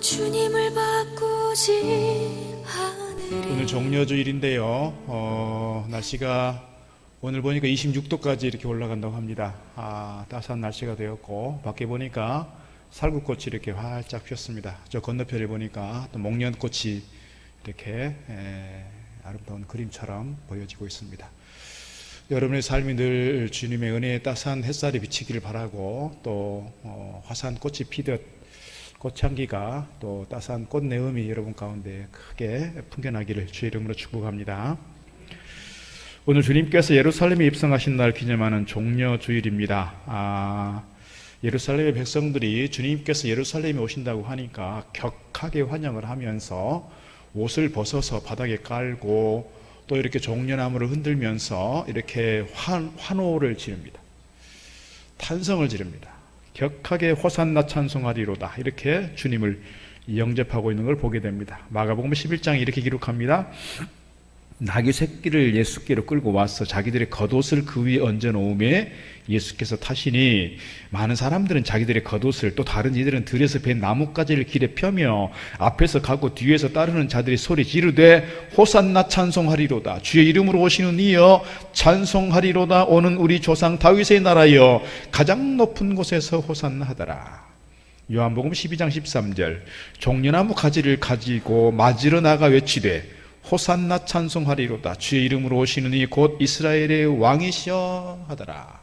주님을 바꾸지 않으리. 오늘 종려주일인데요. 날씨가 오늘 보니까 26도까지 이렇게 올라간다고 합니다. 따스한 날씨가 되었고, 밖에 보니까 살구꽃이 이렇게 활짝 피었습니다. 저 건너편에 보니까 또 목련꽃이 이렇게 아름다운 그림처럼 보여지고 있습니다. 여러분의 삶이 늘 주님의 은혜에 따스한 햇살이 비치기를 바라고, 또 화사한 꽃이 피듯 꽃향기가 또 따스한 꽃내음이 여러분 가운데 크게 풍겨나기를 주의 이름으로 축복합니다. 오늘 주님께서 예루살렘에 입성하신 날 기념하는 종려주일입니다. 예루살렘의 백성들이 주님께서 예루살렘에 오신다고 하니까 격하게 환영을 하면서 옷을 벗어서 바닥에 깔고 또 이렇게 종려나무를 흔들면서 이렇게 환호를 지릅니다. 탄성을 지릅니다. 격하게 호산나 찬송하리로다, 이렇게 주님을 영접하고 있는 걸 보게 됩니다. 마가복음 11장에 이렇게 기록합니다. 나귀 새끼를 예수께로 끌고 와서 자기들의 겉옷을 그 위에 얹어 놓음에 예수께서 타시니 많은 사람들은 자기들의 겉옷을, 또 다른 이들은 들에서 벤 나뭇가지를 길에 펴며 앞에서 가고 뒤에서 따르는 자들이 소리 지르되 호산나 찬송하리로다, 주의 이름으로 오시는 이여 찬송하리로다, 오는 우리 조상 다윗의 나라여 가장 높은 곳에서 호산나 하더라. 요한복음 12장 13절 종려나무 가지를 가지고 맞으러 나가 외치되 호산나 찬송하리로다, 주의 이름으로 오시는 이 곧 이스라엘의 왕이시여 하더라.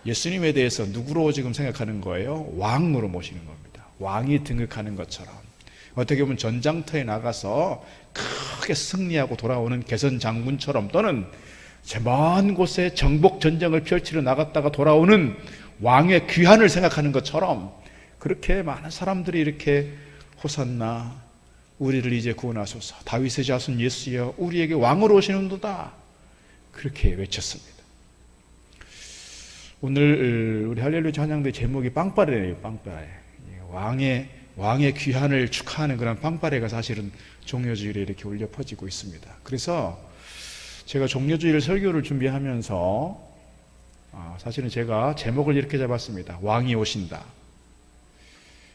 예수님에 대해서 누구로 지금 생각하는 거예요? 왕으로 모시는 겁니다. 왕이 등극하는 것처럼. 어떻게 보면 전장터에 나가서 크게 승리하고 돌아오는 개선 장군처럼, 또는 먼 곳에 정복 전쟁을 펼치러 나갔다가 돌아오는 왕의 귀환을 생각하는 것처럼, 그렇게 많은 사람들이 이렇게 호산나 우리를 이제 구원하소서, 다윗의 자손 예수여 우리에게 왕으로 오시는도다, 그렇게 외쳤습니다. 오늘 우리 할렐루야 찬양대 제목이 빵빠레예요. 빵빠레. 왕의 귀환을 축하하는 그런 빵빠레가 사실은 종려주일에 이렇게 울려 퍼지고 있습니다. 그래서 제가 종려주일 설교를 준비하면서 사실은 제가 제목을 이렇게 잡았습니다. 왕이 오신다.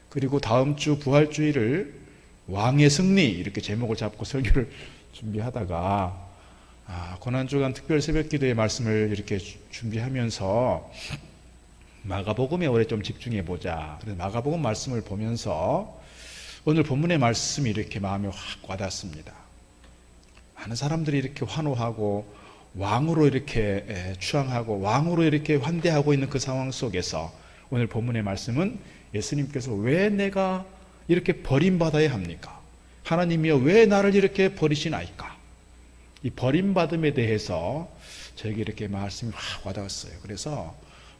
그리고 다음 주 부활주일을 왕의 승리, 이렇게 제목을 잡고 설교를 준비하다가 고난주간 특별 새벽기도의 말씀을 이렇게 준비하면서 마가복음에 올해 좀 집중해보자. 그래서 마가복음 말씀을 보면서 오늘 본문의 말씀이 이렇게 마음에 확 와닿습니다. 많은 사람들이 이렇게 환호하고 왕으로 이렇게 추앙하고 왕으로 이렇게 환대하고 있는 그 상황 속에서 오늘 본문의 말씀은 예수님께서 왜 내가 이렇게 버림받아야 합니까? 하나님이여 왜 나를 이렇게 버리시나이까? 이 버림받음에 대해서 저에게 이렇게 말씀이 확 와닿았어요. 그래서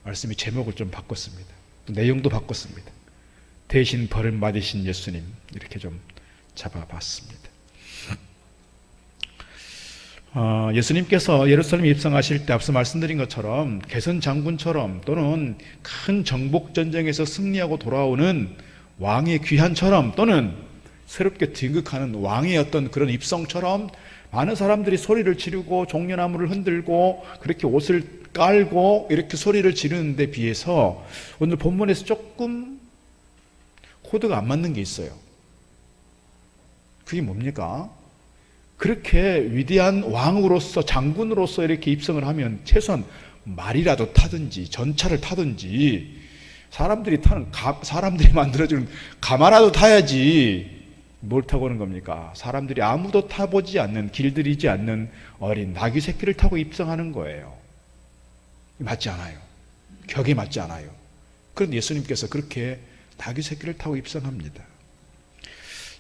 말씀의 제목을 좀 바꿨습니다. 또 내용도 바꿨습니다. 대신 버림받으신 예수님, 이렇게 좀 잡아봤습니다. 예수님께서 예루살렘에 입성하실 때 앞서 말씀드린 것처럼 개선 장군처럼, 또는 큰 정복 전쟁에서 승리하고 돌아오는 왕의 귀환처럼, 또는 새롭게 등극하는 왕의 어떤 그런 입성처럼 많은 사람들이 소리를 지르고 종려나무를 흔들고 그렇게 옷을 깔고 이렇게 소리를 지르는 데 비해서 오늘 본문에서 조금 코드가 안 맞는 게 있어요. 그게 뭡니까? 그렇게 위대한 왕으로서, 장군으로서 이렇게 입성을 하면 최소한 말이라도 타든지 전차를 타든지 사람들이 만들어주는 가마라도 타야지 뭘 타고 오는 겁니까? 사람들이 아무도 타보지 않는, 길들이지 않는 어린 나귀 새끼를 타고 입성하는 거예요. 맞지 않아요. 격에 맞지 않아요. 그런데 예수님께서 그렇게 나귀 새끼를 타고 입성합니다.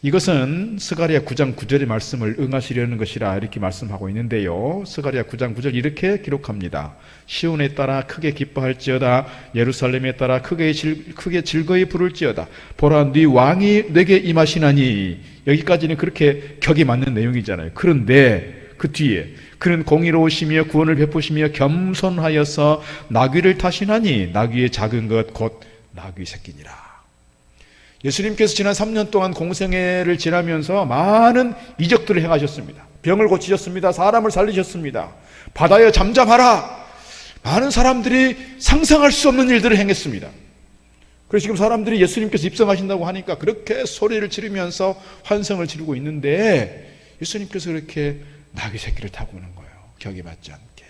이것은 스가랴 9장 9절의 말씀을 응하시려는 것이라 이렇게 말씀하고 있는데요. 스가랴 9장 9절 이렇게 기록합니다. 시온에 따라 크게 기뻐할지어다, 예루살렘에 따라 크게 즐거이 부를지어다. 보라, 네 왕이 내게 임하시나니. 여기까지는 그렇게 격이 맞는 내용이잖아요. 그런데 그 뒤에 그는 공의로우시며 구원을 베푸시며 겸손하여서 나귀를 타시나니 나귀의 작은 것 곧 나귀 새끼니라. 예수님께서 지난 3년 동안 공생애를 지나면서 많은 이적들을 행하셨습니다. 병을 고치셨습니다. 사람을 살리셨습니다. 바다에 잠잠하라. 많은 사람들이 상상할 수 없는 일들을 행했습니다. 그래서 지금 사람들이 예수님께서 입성하신다고 하니까 그렇게 소리를 지르면서 환성을 지르고 있는데 예수님께서 그렇게 나귀 새끼를 타고 오는 거예요. 격이 맞지 않게.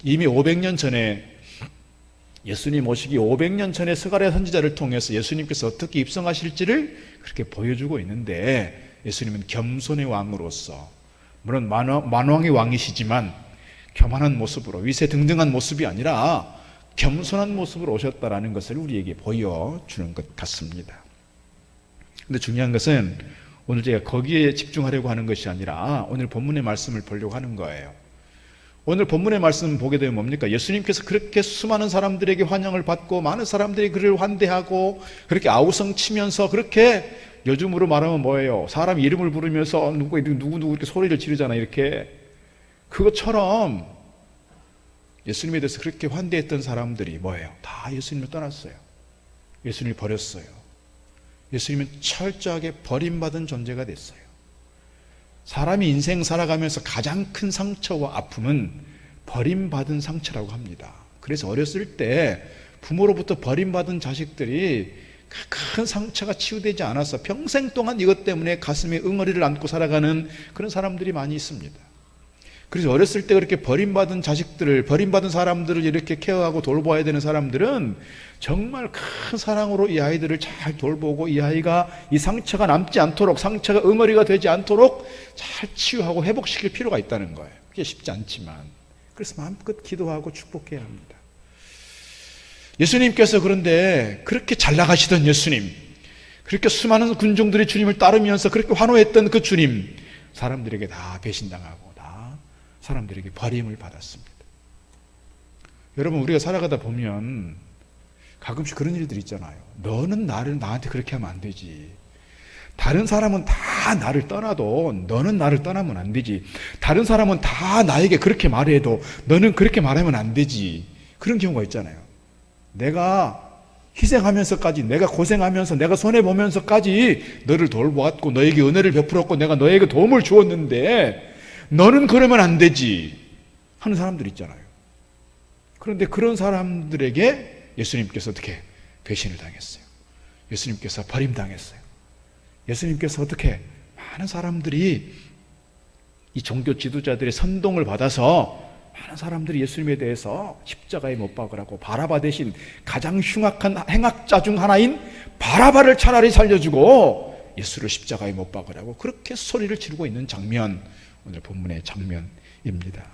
이미 500년 전에 예수님 오시기 500년 전에 스가랴 선지자를 통해서 예수님께서 어떻게 입성하실지를 그렇게 보여주고 있는데 예수님은 겸손의 왕으로서 물론 만왕의 왕이시지만 교만한 모습으로 위세등등한 모습이 아니라 겸손한 모습으로 오셨다라는 것을 우리에게 보여주는 것 같습니다. 근데 중요한 것은 오늘 제가 거기에 집중하려고 하는 것이 아니라 오늘 본문의 말씀을 보려고 하는 거예요. 오늘 본문의 말씀 보게 되면 뭡니까? 예수님께서 그렇게 수많은 사람들에게 환영을 받고 많은 사람들이 그를 환대하고 그렇게 아우성 치면서 그렇게 요즘으로 말하면 뭐예요? 사람 이름을 부르면서 누구 이렇게 소리를 지르잖아요. 이렇게 그것처럼 예수님에 대해서 그렇게 환대했던 사람들이 뭐예요? 다 예수님을 떠났어요. 예수님을 버렸어요. 예수님은 철저하게 버림받은 존재가 됐어요. 사람이 인생 살아가면서 가장 큰 상처와 아픔은 버림받은 상처라고 합니다. 그래서 어렸을 때 부모로부터 버림받은 자식들이 큰 상처가 치유되지 않아서 평생 동안 이것 때문에 가슴에 응어리를 안고 살아가는 그런 사람들이 많이 있습니다. 그래서 어렸을 때 그렇게 버림받은 자식들을, 버림받은 사람들을 이렇게 케어하고 돌봐야 되는 사람들은 정말 큰 사랑으로 이 아이들을 잘 돌보고 이 아이가 이 상처가 남지 않도록, 상처가 응어리가 되지 않도록 잘 치유하고 회복시킬 필요가 있다는 거예요. 그게 쉽지 않지만. 그래서 마음껏 기도하고 축복해야 합니다. 예수님께서 그런데 그렇게 잘 나가시던 예수님, 그렇게 수많은 군중들이 주님을 따르면서 그렇게 환호했던 그 주님, 사람들에게 다 배신당하고 다 사람들에게 버림을 받았습니다. 여러분, 우리가 살아가다 보면 가끔씩 그런 일들이 있잖아요. 너는 나한테 그렇게 하면 안 되지. 다른 사람은 다 나를 떠나도 너는 나를 떠나면 안 되지. 다른 사람은 다 나에게 그렇게 말해도 너는 그렇게 말하면 안 되지. 그런 경우가 있잖아요. 내가 희생하면서까지, 내가 고생하면서, 내가 손해보면서까지 너를 돌보았고 너에게 은혜를 베풀었고 내가 너에게 도움을 주었는데 너는 그러면 안 되지 하는 사람들 있잖아요. 그런데 그런 사람들에게 예수님께서 어떻게 배신을 당했어요. 예수님께서 버림당했어요. 예수님께서 어떻게 많은 사람들이 이 종교 지도자들의 선동을 받아서 많은 사람들이 예수님에 대해서 십자가에 못 박으라고 바라바 대신 가장 흉악한 행악자 중 하나인 바라바를 차라리 살려주고 예수를 십자가에 못 박으라고 그렇게 소리를 지르고 있는 장면, 오늘 본문의 장면입니다.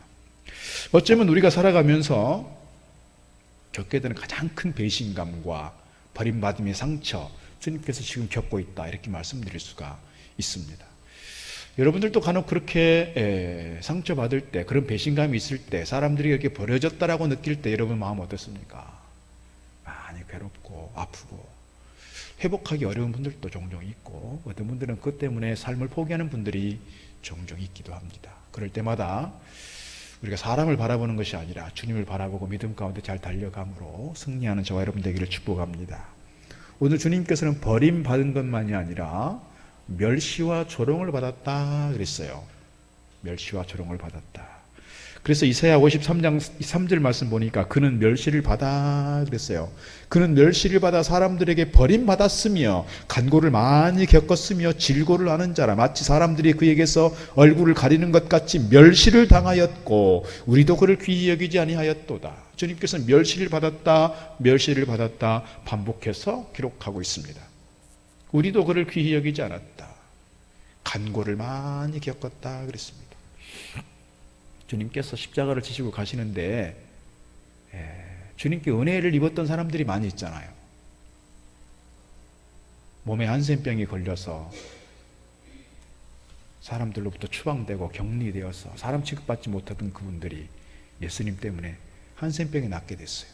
어쩌면 우리가 살아가면서 겪게 되는 가장 큰 배신감과 버림받음의 상처, 주님께서 지금 겪고 있다 이렇게 말씀드릴 수가 있습니다. 여러분들도 간혹 그렇게 상처받을 때, 그런 배신감이 있을 때, 사람들이 이렇게 버려졌다라고 느낄 때 여러분 마음 어떻습니까? 많이 괴롭고 아프고 회복하기 어려운 분들도 종종 있고 어떤 분들은 그것 때문에 삶을 포기하는 분들이 종종 있기도 합니다. 그럴 때마다 우리가 사람을 바라보는 것이 아니라 주님을 바라보고 믿음 가운데 잘 달려감으로 승리하는 저와 여러분 되기를 축복합니다. 오늘 주님께서는 버림받은 것만이 아니라 멸시와 조롱을 받았다 그랬어요. 멸시와 조롱을 받았다. 그래서 이사야 53장 3절 말씀 보니까 그는 멸시를 받아 그랬어요. 그는 멸시를 받아 사람들에게 버림받았으며 간고를 많이 겪었으며 질고를 하는 자라. 마치 사람들이 그에게서 얼굴을 가리는 것 같이 멸시를 당하였고 우리도 그를 귀히 여기지 아니하였도다. 주님께서는 멸시를 받았다, 멸시를 받았다 반복해서 기록하고 있습니다. 우리도 그를 귀히 여기지 않았다. 간고를 많이 겪었다 그랬습니다. 주님께서 십자가를 지시고 가시는데 주님께 은혜를 입었던 사람들이 많이 있잖아요. 몸에 한센병이 걸려서 사람들로부터 추방되고 격리되어서 사람 취급받지 못하던 그분들이 예수님 때문에 한센병이 낫게 됐어요.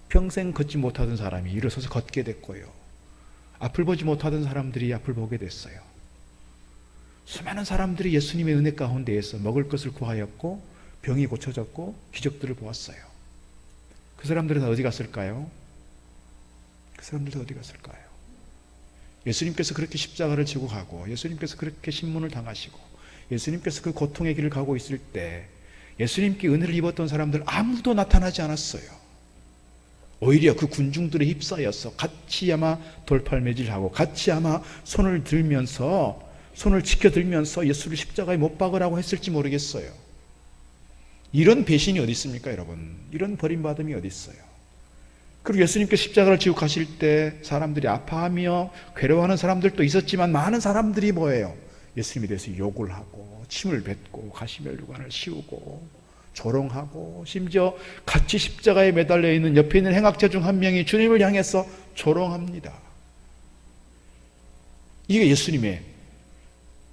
평생 걷지 못하던 사람이 일어서서 걷게 됐고요. 앞을 보지 못하던 사람들이 앞을 보게 됐어요. 수많은 사람들이 예수님의 은혜 가운데에서 먹을 것을 구하였고 병이 고쳐졌고 기적들을 보았어요. 그 사람들은 어디 갔을까요? 그 사람들은 어디 갔을까요? 예수님께서 그렇게 십자가를 지고 가고 예수님께서 그렇게 신문을 당하시고 예수님께서 그 고통의 길을 가고 있을 때 예수님께 은혜를 입었던 사람들 아무도 나타나지 않았어요. 오히려 그 군중들에 휩싸여서 같이 아마 돌팔매질하고 같이 아마 손을 지켜들면서 예수를 십자가에 못 박으라고 했을지 모르겠어요. 이런 배신이 어디 있습니까, 여러분? 이런 버림받음이 어디 있어요? 그리고 예수님께서 십자가를 지고 가실 때 사람들이 아파하며 괴로워하는 사람들도 있었지만 많은 사람들이 뭐예요? 예수님에 대해서 욕을 하고 침을 뱉고 가시면류관을 씌우고 조롱하고 심지어 같이 십자가에 매달려 있는 옆에 있는 행악자 중 한 명이 주님을 향해서 조롱합니다. 이게 예수님의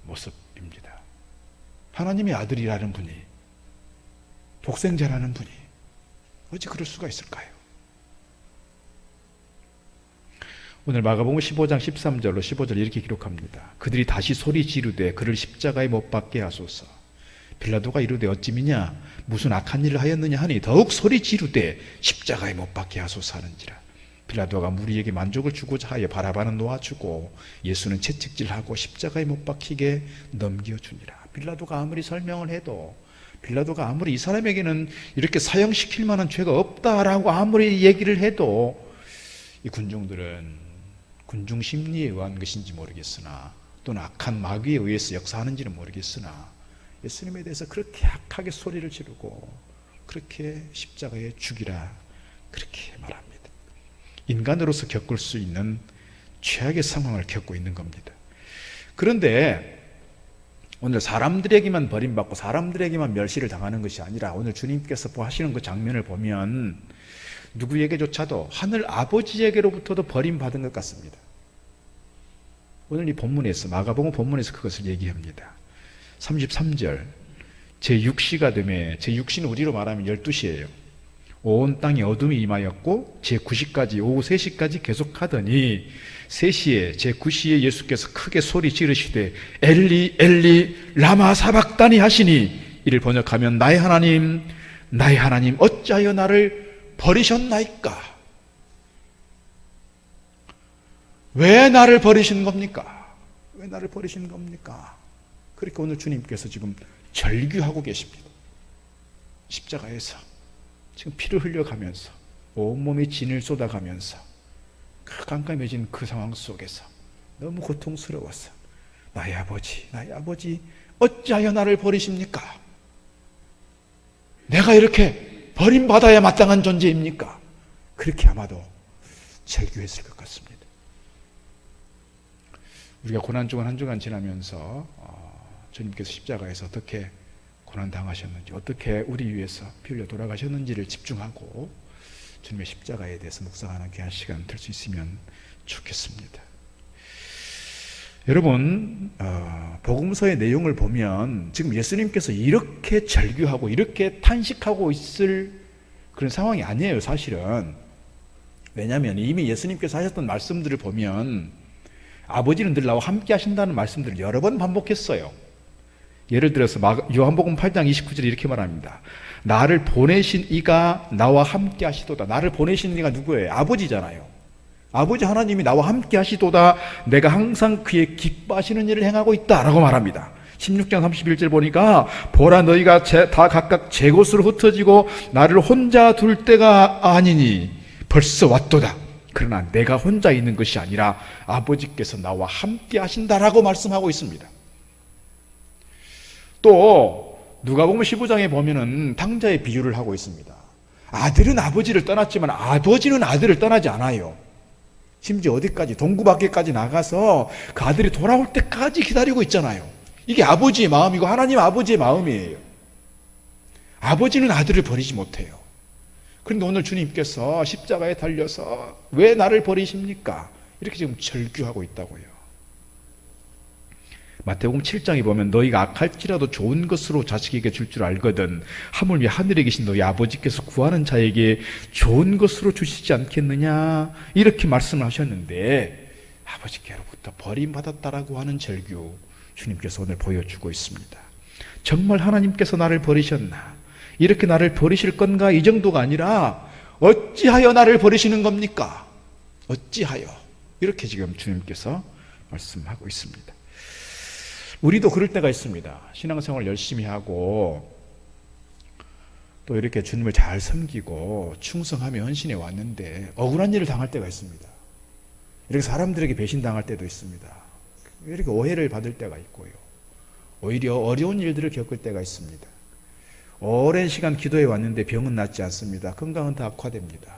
모습입니다. 하나님의 아들이라는 분이, 독생자라는 분이 어찌 그럴 수가 있을까요? 오늘 마가복음 15장 13절로 15절 이렇게 기록합니다. 그들이 다시 소리 지르되 그를 십자가에 못 박게 하소서. 빌라도가 이르되 어찌미냐 무슨 악한 일을 하였느냐 하니 더욱 소리 지르되 십자가에 못 박게 하소서 하는지라. 빌라도가 무리에게 만족을 주고자 하여 바라바는 놓아주고 예수는 채찍질하고 십자가에 못 박히게 넘겨주니라. 빌라도가 아무리 설명을 해도, 빌라도가 아무리 이 사람에게는 이렇게 사형시킬 만한 죄가 없다라고 아무리 얘기를 해도 이 군중들은 군중 심리에 의한 것인지 모르겠으나 또는 악한 마귀에 의해서 역사하는지는 모르겠으나 예수님에 대해서 그렇게 악하게 소리를 지르고 그렇게 십자가에 죽이라 그렇게 말합니다. 인간으로서 겪을 수 있는 최악의 상황을 겪고 있는 겁니다. 그런데 오늘 사람들에게만 버림받고 사람들에게만 멸시를 당하는 것이 아니라 오늘 주님께서 하시는 그 장면을 보면 누구에게조차도 하늘 아버지에게로부터도 버림받은 것 같습니다. 오늘 이 본문에서, 마가복음 본문에서 그것을 얘기합니다. 33절, 제6시가 되매, 제6시는 우리로 말하면 12시예요. 온 땅에 어둠이 임하였고 제9시까지, 오후 3시까지 계속하더니 3시에, 제9시에 예수께서 크게 소리 지르시되 엘리 엘리 라마 사박다니 하시니, 이를 번역하면 나의 하나님 어찌하여 나를 버리셨나이까? 왜 나를 버리신 겁니까? 왜 나를 버리신 겁니까? 그렇게 오늘 주님께서 지금 절규하고 계십니다. 십자가에서 지금 피를 흘려가면서 온몸에 진을 쏟아가면서 그 깜깜해진 그 상황 속에서 너무 고통스러워서 나의 아버지 어찌하여 나를 버리십니까? 내가 이렇게 버림받아야 마땅한 존재입니까? 그렇게 아마도 절규했을 것 같습니다. 우리가 고난 중은 한 주간 지나면서 주님께서 십자가에서 어떻게 고난당하셨는지, 어떻게 우리 위해서 피 흘려 돌아가셨는지를 집중하고 주님의 십자가에 대해서 묵상하는 귀한 시간 될 수 있으면 좋겠습니다. 여러분, 복음서의 내용을 보면 지금 예수님께서 이렇게 절규하고 이렇게 탄식하고 있을 그런 상황이 아니에요, 사실은. 왜냐하면 이미 예수님께서 하셨던 말씀들을 보면 아버지는 늘 나와 함께 하신다는 말씀들을 여러 번 반복했어요. 예를 들어서 요한복음 8장 29절에 이렇게 말합니다. 나를 보내신 이가 나와 함께 하시도다. 나를 보내신 이가 누구예요? 아버지잖아요. 아버지 하나님이 나와 함께 하시도다. 내가 항상 그의 기뻐하시는 일을 행하고 있다라고 말합니다. 16장 31절 보니까 보라 너희가 다 각각 제 곳으로 흩어지고 나를 혼자 둘 때가 아니니 벌써 왔도다. 그러나 내가 혼자 있는 것이 아니라 아버지께서 나와 함께 하신다라고 말씀하고 있습니다. 또 누가복음 15장에 보면은 탕자의 비유를 하고 있습니다. 아들은 아버지를 떠났지만 아버지는 아들을 떠나지 않아요. 심지어 어디까지, 동구 밖에까지 나가서 그 아들이 돌아올 때까지 기다리고 있잖아요. 이게 아버지의 마음이고 하나님 아버지의 마음이에요. 아버지는 아들을 버리지 못해요. 그런데 오늘 주님께서 십자가에 달려서 왜 나를 버리십니까? 이렇게 지금 절규하고 있다고요. 마태복음 7장에 보면 너희가 악할지라도 좋은 것으로 자식에게 줄 줄 알거든 하물며 하늘에 계신 너희 아버지께서 구하는 자에게 좋은 것으로 주시지 않겠느냐, 이렇게 말씀하셨는데 아버지께로부터 버림받았다라고 하는 절규 주님께서 오늘 보여주고 있습니다. 정말 하나님께서 나를 버리셨나? 이렇게 나를 버리실 건가? 이 정도가 아니라 어찌하여 나를 버리시는 겁니까? 어찌하여? 이렇게 지금 주님께서 말씀하고 있습니다. 우리도 그럴 때가 있습니다. 신앙생활 열심히 하고 또 이렇게 주님을 잘 섬기고 충성하며 헌신해 왔는데 억울한 일을 당할 때가 있습니다. 이렇게 사람들에게 배신당할 때도 있습니다. 이렇게 오해를 받을 때가 있고요. 오히려 어려운 일들을 겪을 때가 있습니다. 오랜 시간 기도해 왔는데 병은 낫지 않습니다. 건강은 더 악화됩니다.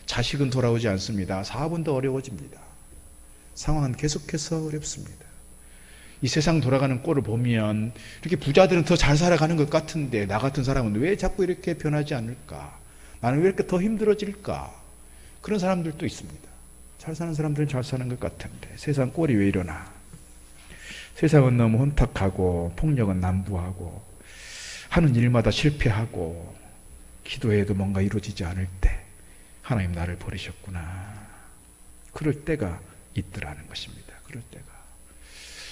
자식은 돌아오지 않습니다. 사업은 더 어려워집니다. 상황은 계속해서 어렵습니다. 이 세상 돌아가는 꼴을 보면 이렇게 부자들은 더 잘 살아가는 것 같은데 나 같은 사람은 왜 자꾸 이렇게 변하지 않을까? 나는 왜 이렇게 더 힘들어질까? 그런 사람들도 있습니다. 잘 사는 사람들은 잘 사는 것 같은데 세상 꼴이 왜 이러나? 세상은 너무 혼탁하고 폭력은 난무하고 하는 일마다 실패하고 기도해도 뭔가 이루어지지 않을 때 하나님 나를 버리셨구나. 그럴 때가 있더라는 것입니다. 그럴 때가.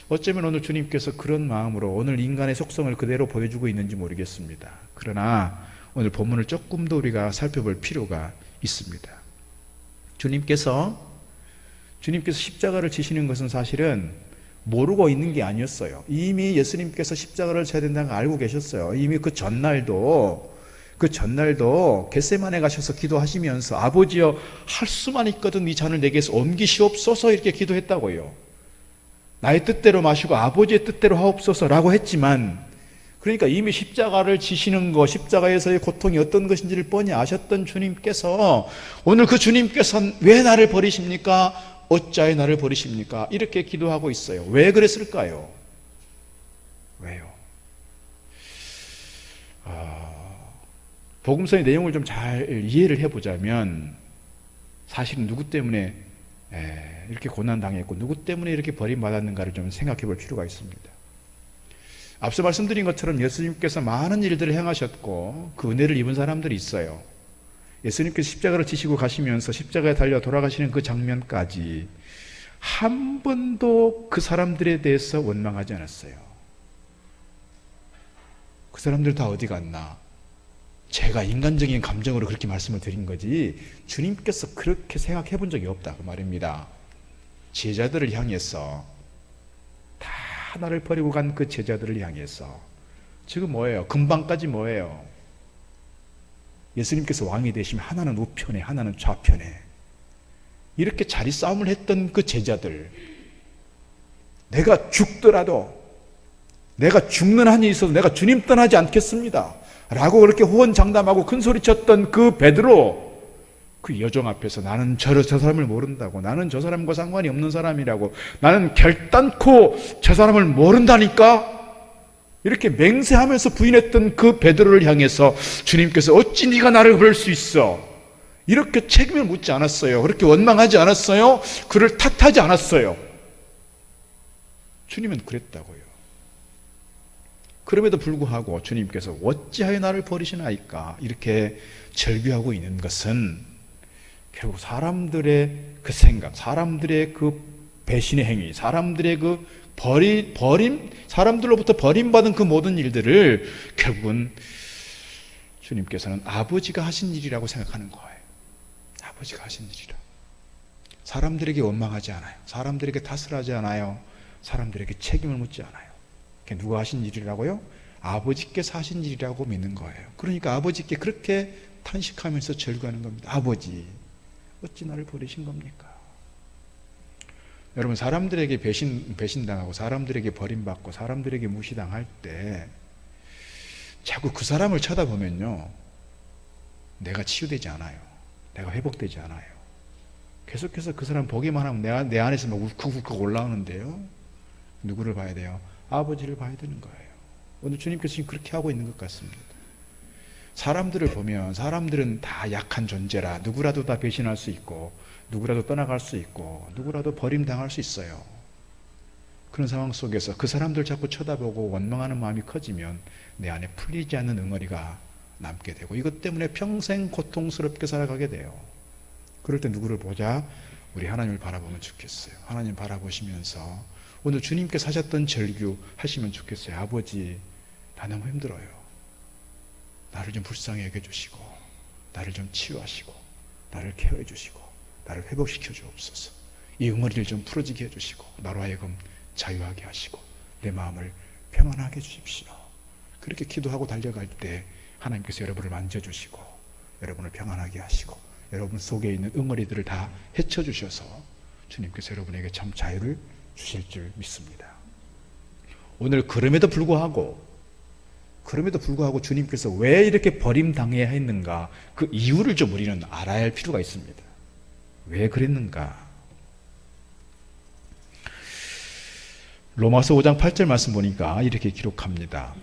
어쩌면 오늘 주님께서 그런 마음으로 오늘 인간의 속성을 그대로 보여주고 있는지 모르겠습니다. 그러나 오늘 본문을 조금 더 우리가 살펴볼 필요가 있습니다. 주님께서 십자가를 지시는 것은 사실은 모르고 있는 게 아니었어요. 이미 예수님께서 십자가를 져야 된다는 걸 알고 계셨어요. 이미 그 전날도 겟세마네 가셔서 기도하시면서 아버지여 할 수만 있거든 이 잔을 내게서 옮기시옵소서 이렇게 기도했다고요. 나의 뜻대로 마시고 아버지의 뜻대로 하옵소서라고 했지만 그러니까 이미 십자가를 지시는 것, 십자가에서의 고통이 어떤 것인지를 뻔히 아셨던 주님께서 오늘 그 주님께서 왜 나를 버리십니까? 어찌하여 나를 버리십니까? 이렇게 기도하고 있어요. 왜 그랬을까요? 왜요? 복음서의 내용을 좀 잘 이해를 해보자면 사실은 누구 때문에 이렇게 고난당했고 누구 때문에 이렇게 버림받았는가를 좀 생각해 볼 필요가 있습니다. 앞서 말씀드린 것처럼 예수님께서 많은 일들을 행하셨고 그 은혜를 입은 사람들이 있어요. 예수님께서 십자가를 지시고 가시면서 십자가에 달려 돌아가시는 그 장면까지 한 번도 그 사람들에 대해서 원망하지 않았어요. 그 사람들 다 어디 갔나? 제가 인간적인 감정으로 그렇게 말씀을 드린 거지 주님께서 그렇게 생각해 본 적이 없다 그 말입니다. 제자들을 향해서 다 나를 버리고 간 그 제자들을 향해서 지금 뭐예요? 금방까지 뭐예요? 예수님께서 왕이 되시면 하나는 우편에 하나는 좌편에 이렇게 자리 싸움을 했던 그 제자들 내가 죽더라도 내가 죽는 한이 있어도 내가 주님 떠나지 않겠습니다 라고 그렇게 호언장담하고 큰소리쳤던 그 베드로 그 여종 앞에서 나는 저 사람을 모른다고 나는 저 사람과 상관이 없는 사람이라고 나는 결단코 저 사람을 모른다니까 이렇게 맹세하면서 부인했던 그 베드로를 향해서 주님께서 어찌 네가 나를 그럴 수 있어 이렇게 책임을 묻지 않았어요. 그렇게 원망하지 않았어요. 그를 탓하지 않았어요. 주님은 그랬다고요. 그럼에도 불구하고 주님께서 어찌하여 나를 버리시나이까 이렇게 절규하고 있는 것은 결국 사람들의 그 생각, 사람들의 그 배신의 행위, 사람들의 그 버림, 사람들로부터 버림받은 그 모든 일들을 결국은 주님께서는 아버지가 하신 일이라고 생각하는 거예요. 아버지가 하신 일이라. 사람들에게 원망하지 않아요. 사람들에게 탓을 하지 않아요. 사람들에게 책임을 묻지 않아요. 누가 하신 일이라고요? 아버지께서 하신 일이라고 믿는 거예요. 그러니까 아버지께 그렇게 탄식하면서 절규하는 겁니다. 아버지, 어찌 나를 버리신 겁니까? 여러분, 사람들에게 배신당하고 사람들에게 버림받고 사람들에게 무시당할 때 자꾸 그 사람을 쳐다보면요, 내가 치유되지 않아요. 내가 회복되지 않아요. 계속해서 그 사람 보기만 하면 내 안에서 막 울컥울컥 올라오는데요. 누구를 봐야 돼요? 아버지를 봐야 되는 거예요. 오늘 주님께서 지금 그렇게 하고 있는 것 같습니다. 사람들을 보면 사람들은 다 약한 존재라 누구라도 다 배신할 수 있고 누구라도 떠나갈 수 있고 누구라도 버림당할 수 있어요. 그런 상황 속에서 그 사람들 자꾸 쳐다보고 원망하는 마음이 커지면 내 안에 풀리지 않는 응어리가 남게 되고 이것 때문에 평생 고통스럽게 살아가게 돼요. 그럴 때 누구를 보자? 우리 하나님을 바라보면 좋겠어요. 하나님 바라보시면서 오늘 주님께서 하셨던 절규 하시면 좋겠어요. 아버지, 나 너무 힘들어요. 나를 좀 불쌍히 여겨주시고 나를 좀 치유하시고 나를 케어해 주시고 나를 회복시켜 주옵소서. 이 응어리를 좀 풀어지게 해주시고 나로 하여금 자유하게 하시고 내 마음을 평안하게 해주십시오. 그렇게 기도하고 달려갈 때 하나님께서 여러분을 만져주시고 여러분을 평안하게 하시고 여러분 속에 있는 응어리들을 다 헤쳐주셔서 주님께서 여러분에게 참 자유를 주실 줄 믿습니다. 오늘 그럼에도 불구하고 주님께서 왜 이렇게 버림당해야 했는가, 그 이유를 좀 우리는 알아야 할 필요가 있습니다. 왜 그랬는가? 로마서 5장 8절 말씀 보니까 이렇게 기록합니다.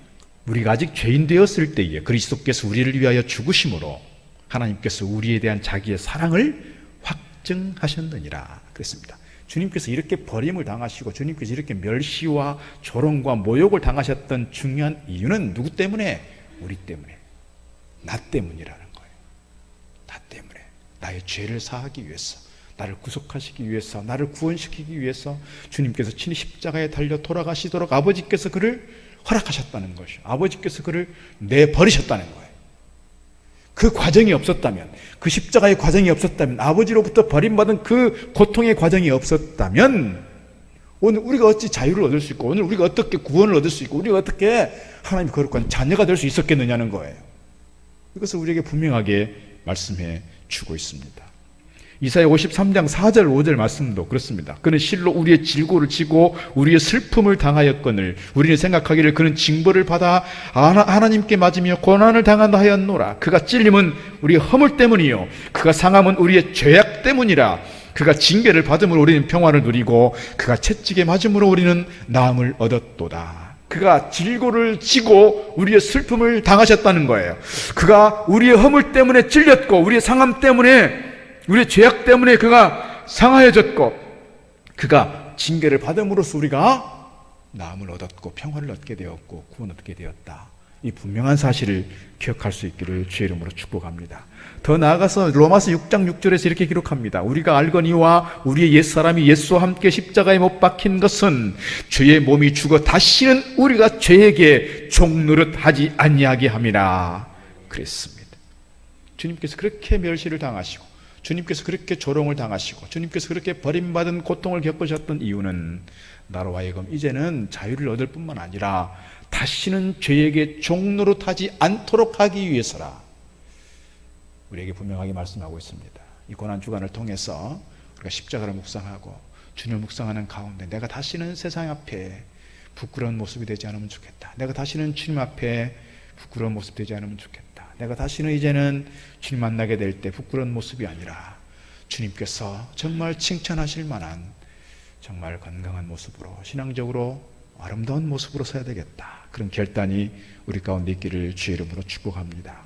우리가 아직 죄인 되었을 때에 그리스도께서 우리를 위하여 죽으심으로 하나님께서 우리에 대한 자기의 사랑을 확증하셨느니라 그랬습니다. 주님께서 이렇게 버림을 당하시고 주님께서 이렇게 멸시와 조롱과 모욕을 당하셨던 중요한 이유는 누구 때문에? 우리 때문에, 나 때문이라는 거예요. 나 때문에, 나의 죄를 사하기 위해서, 나를 구속하시기 위해서, 나를 구원시키기 위해서 주님께서 친히 십자가에 달려 돌아가시도록 아버지께서 그를 허락하셨다는 것이요, 아버지께서 그를 내버리셨다는 거예요. 그 과정이 없었다면, 그 십자가의 과정이 없었다면, 아버지로부터 버림받은 그 고통의 과정이 없었다면 오늘 우리가 어찌 자유를 얻을 수 있고, 오늘 우리가 어떻게 구원을 얻을 수 있고, 우리가 어떻게 하나님의 거룩한 자녀가 될 수 있었겠느냐는 거예요. 이것을 우리에게 분명하게 말씀해 주고 있습니다. 이사야 53장 4절 5절 말씀도 그렇습니다. 그는 실로 우리의 질고를 지고 우리의 슬픔을 당하였거늘 우리는 생각하기를 그는 징벌을 받아 하나님께 맞으며 고난을 당한다 하였노라. 그가 찔림은 우리의 허물 때문이요 그가 상함은 우리의 죄악 때문이라. 그가 징계를 받음으로 우리는 평화를 누리고 그가 채찍에 맞음으로 우리는 나음을 얻었도다. 그가 질고를 지고 우리의 슬픔을 당하셨다는 거예요. 그가 우리의 허물 때문에 찔렸고 우리의 상함 때문에, 우리의 죄악 때문에 그가 상하여졌고 그가 징계를 받음으로써 우리가 나음을 얻었고 평화를 얻게 되었고 구원 얻게 되었다. 이 분명한 사실을 기억할 수 있기를 주의 이름으로 축복합니다. 더 나아가서 로마서 6장 6절에서 이렇게 기록합니다. 우리가 알거니와 우리의 옛사람이 예수와 함께 십자가에 못 박힌 것은 죄의 몸이 죽어 다시는 우리가 죄에게 종노릇하지 아니하게 함이라 그랬습니다. 주님께서 그렇게 멸시를 당하시고 주님께서 그렇게 조롱을 당하시고 주님께서 그렇게 버림받은 고통을 겪으셨던 이유는 나로 하여금 이제는 자유를 얻을 뿐만 아니라 다시는 죄에게 종노릇하지 않도록 하기 위해서라. 우리에게 분명하게 말씀하고 있습니다. 이 고난주간을 통해서 우리가 십자가를 묵상하고 주님을 묵상하는 가운데 내가 다시는 세상 앞에 부끄러운 모습이 되지 않으면 좋겠다. 내가 다시는 주님 앞에 부끄러운 모습이 되지 않으면 좋겠다. 내가 다시는 이제는 주님 만나게 될 때 부끄러운 모습이 아니라 주님께서 정말 칭찬하실 만한 정말 건강한 모습으로, 신앙적으로 아름다운 모습으로 서야 되겠다. 그런 결단이 우리 가운데 있기를 주의 이름으로 축복합니다.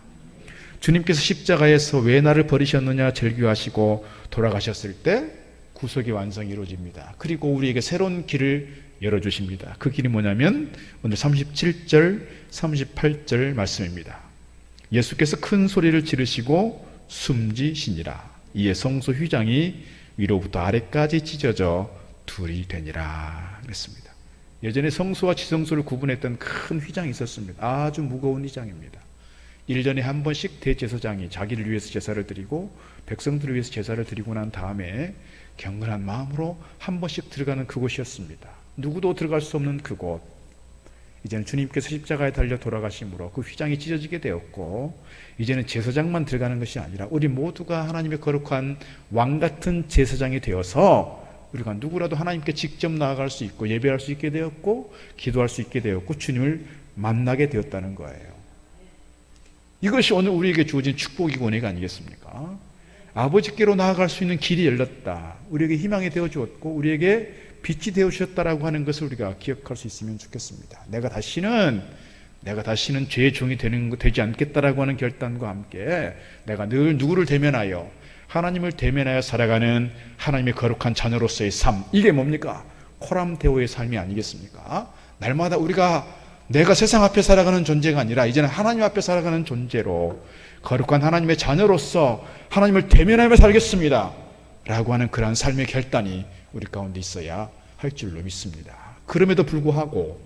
주님께서 십자가에서 왜 나를 버리셨느냐 절규하시고 돌아가셨을 때 구속의 완성이 이루어집니다. 그리고 우리에게 새로운 길을 열어주십니다. 그 길이 뭐냐면 오늘 37절 38절 말씀입니다. 예수께서 큰 소리를 지르시고 숨지시니라. 이에 성소 휘장이 위로부터 아래까지 찢어져 둘이 되니라 그랬습니다. 예전에 성소와 지성소를 구분했던 큰 휘장이 있었습니다. 아주 무거운 휘장입니다. 1년에 한 번씩 대제사장이 자기를 위해서 제사를 드리고 백성들을 위해서 제사를 드리고 난 다음에 경건한 마음으로 한 번씩 들어가는 그곳이었습니다. 누구도 들어갈 수 없는 그곳. 이제는 주님께서 십자가에 달려 돌아가심으로 그 휘장이 찢어지게 되었고 이제는 제사장만 들어가는 것이 아니라 우리 모두가 하나님의 거룩한 왕같은 제사장이 되어서 우리가 누구라도 하나님께 직접 나아갈 수 있고 예배할 수 있게 되었고 기도할 수 있게 되었고 주님을 만나게 되었다는 거예요. 이것이 오늘 우리에게 주어진 축복이고 은혜가 아니겠습니까? 아버지께로 나아갈 수 있는 길이 열렸다. 우리에게 희망이 되어 주었고 우리에게 빛이 되어 주셨다라고 하는 것을 우리가 기억할 수 있으면 좋겠습니다. 내가 다시는 죄의 종이 되지 않겠다라고 하는 결단과 함께 내가 늘 누구를 대면하여 하나님을 대면하여 살아가는 하나님의 거룩한 자녀로서의 삶, 이게 뭡니까? 코람데오의 삶이 아니겠습니까? 날마다 내가 세상 앞에 살아가는 존재가 아니라 이제는 하나님 앞에 살아가는 존재로 거룩한 하나님의 자녀로서 하나님을 대면하며 살겠습니다 라고 하는 그러한 삶의 결단이 우리 가운데 있어야 할 줄로 믿습니다. 그럼에도 불구하고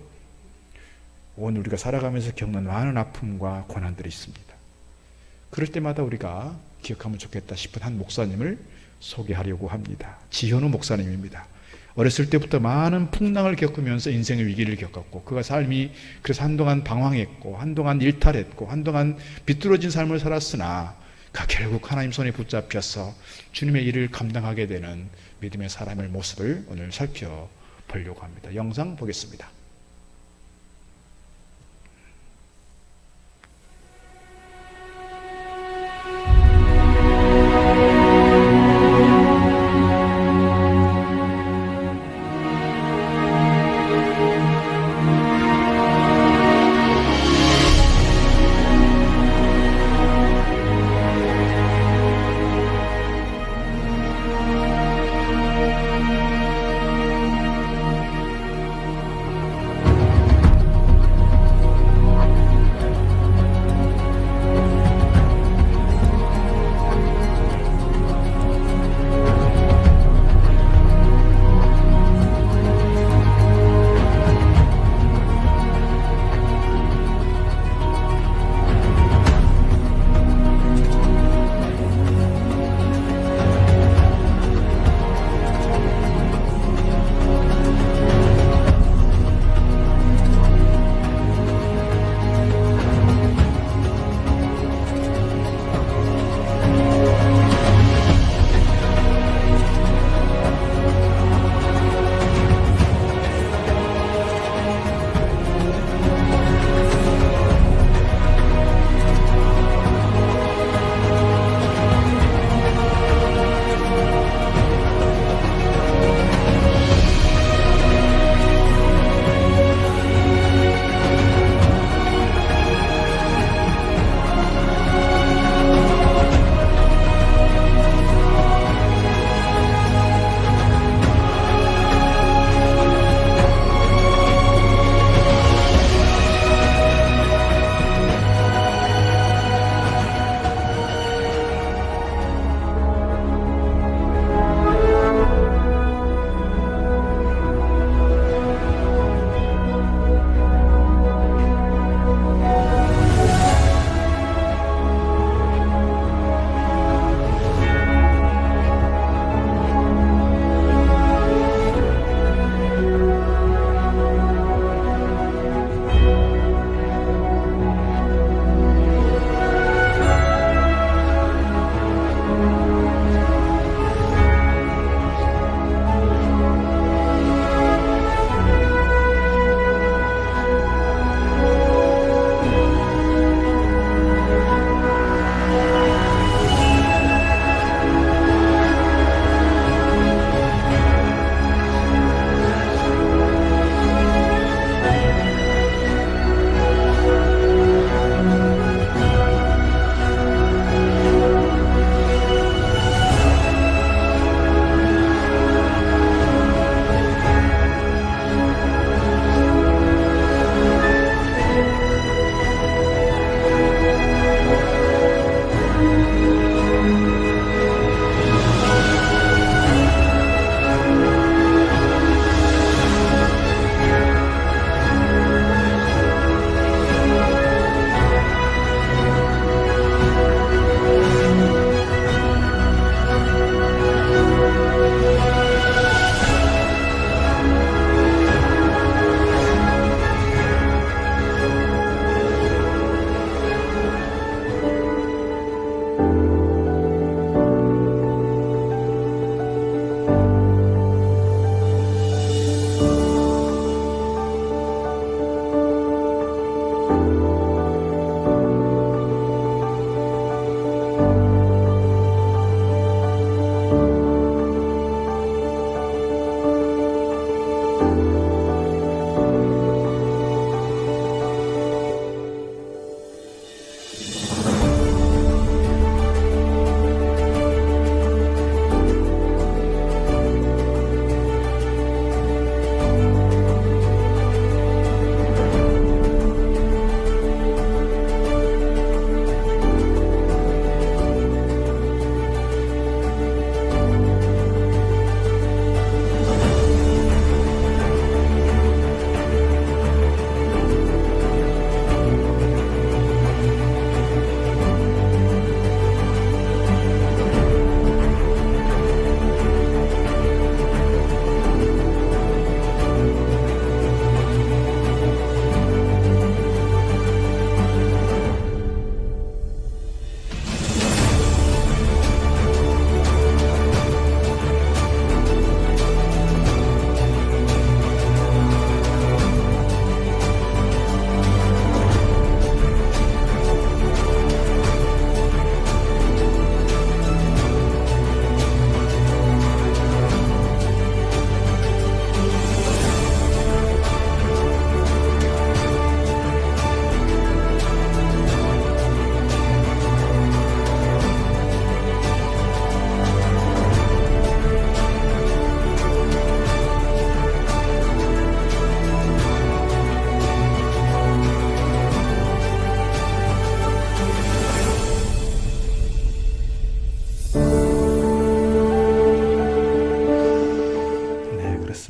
오늘 우리가 살아가면서 겪는 많은 아픔과 고난들이 있습니다. 그럴 때마다 우리가 기억하면 좋겠다 싶은 한 목사님을 소개하려고 합니다. 지현우 목사님입니다. 어렸을 때부터 많은 풍랑을 겪으면서 인생의 위기를 겪었고, 그가 삶이 그래서 한동안 방황했고, 한동안 일탈했고, 한동안 비뚤어진 삶을 살았으나 그가 결국 하나님 손에 붙잡혀서 주님의 일을 감당하게 되는 믿음의 사람의 모습을 오늘 살펴보려고 합니다. 영상 보겠습니다.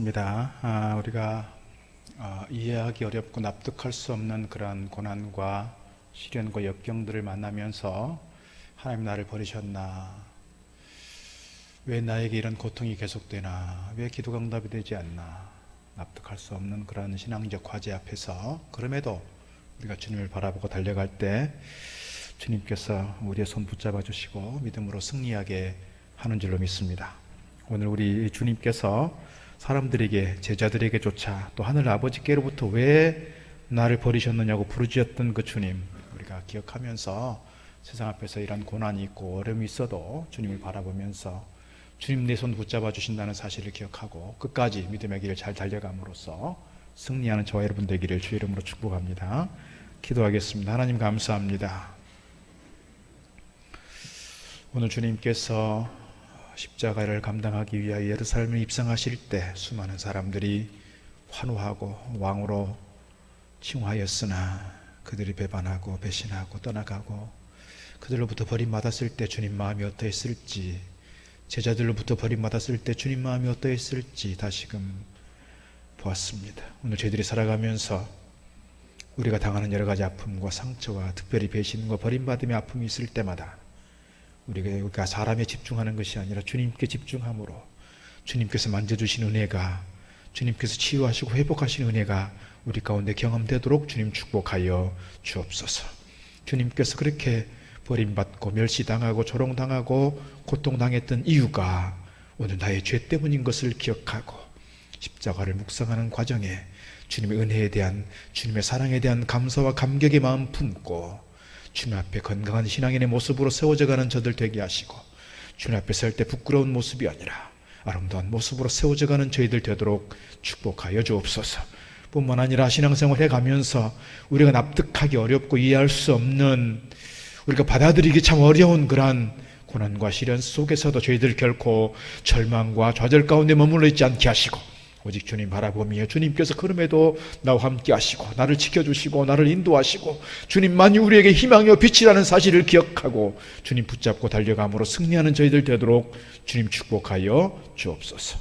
기도하겠습니다. 우리가 이해하기 어렵고 납득할 수 없는 그런 고난과 시련과 역경들을 만나면서 하나님 나를 버리셨나? 왜 나에게 이런 고통이 계속되나? 왜 기도가 응답이 되지 않나? 납득할 수 없는 그런 신앙적 과제 앞에서 그럼에도 우리가 주님을 바라보고 달려갈 때 주님께서 우리의 손 붙잡아 주시고 믿음으로 승리하게 하는 줄로 믿습니다. 오늘 우리 주님께서 사람들에게, 제자들에게조차 또 하늘 아버지께로부터 왜 나를 버리셨느냐고 부르짖었던 그 주님, 우리가 기억하면서 세상 앞에서 이런 고난이 있고 어려움이 있어도 주님을 바라보면서 주님 내 손 붙잡아 주신다는 사실을 기억하고 끝까지 믿음의 길을 잘 달려감으로써 승리하는 저와 여러분 되기를 주의 이름으로 축복합니다. 기도하겠습니다. 하나님 감사합니다. 오늘 주님께서 십자가를 감당하기 위하여 예루살렘에 입성하실 때 수많은 사람들이 환호하고 왕으로 칭하였으나 그들이 배반하고 배신하고 떠나가고 그들로부터 버림받았을 때 주님 마음이 어떠했을지, 제자들로부터 버림받았을 때 주님 마음이 어떠했을지 다시금 보았습니다. 오늘 저희들이 살아가면서 우리가 당하는 여러 가지 아픔과 상처와 특별히 배신과 버림받음의 아픔이 있을 때마다 우리가 사람에 집중하는 것이 아니라 주님께 집중함으로 주님께서 만져주신 은혜가, 주님께서 치유하시고 회복하신 은혜가 우리 가운데 경험되도록 주님 축복하여 주옵소서. 주님께서 그렇게 버림받고 멸시당하고 조롱당하고 고통당했던 이유가 오늘 나의 죄 때문인 것을 기억하고 십자가를 묵상하는 과정에 주님의 은혜에 대한, 주님의 사랑에 대한 감사와 감격의 마음 품고 주님 앞에 건강한 신앙인의 모습으로 세워져가는 저들 되게 하시고 주님 앞에 설 때 부끄러운 모습이 아니라 아름다운 모습으로 세워져가는 저희들 되도록 축복하여 주옵소서. 뿐만 아니라 신앙생활 해가면서 우리가 납득하기 어렵고 이해할 수 없는, 우리가 받아들이기 참 어려운 그러한 고난과 시련 속에서도 저희들 결코 절망과 좌절 가운데 머물러 있지 않게 하시고 오직 주님 바라보며 주님께서 그럼에도 나와 함께 하시고 나를 지켜주시고 나를 인도하시고 주님만이 우리에게 희망이요 빛이라는 사실을 기억하고 주님 붙잡고 달려감으로 승리하는 저희들 되도록 주님 축복하여 주옵소서.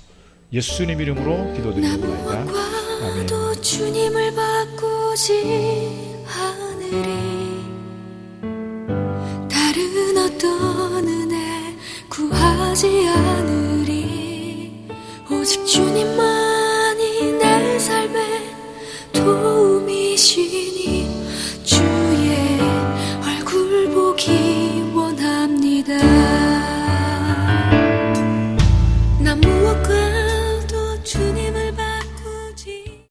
예수님 이름으로 기도드립니다. 아멘. 또 주님을 바꾸지 않으리. 다른 어떤 은혜 구하지 않으리.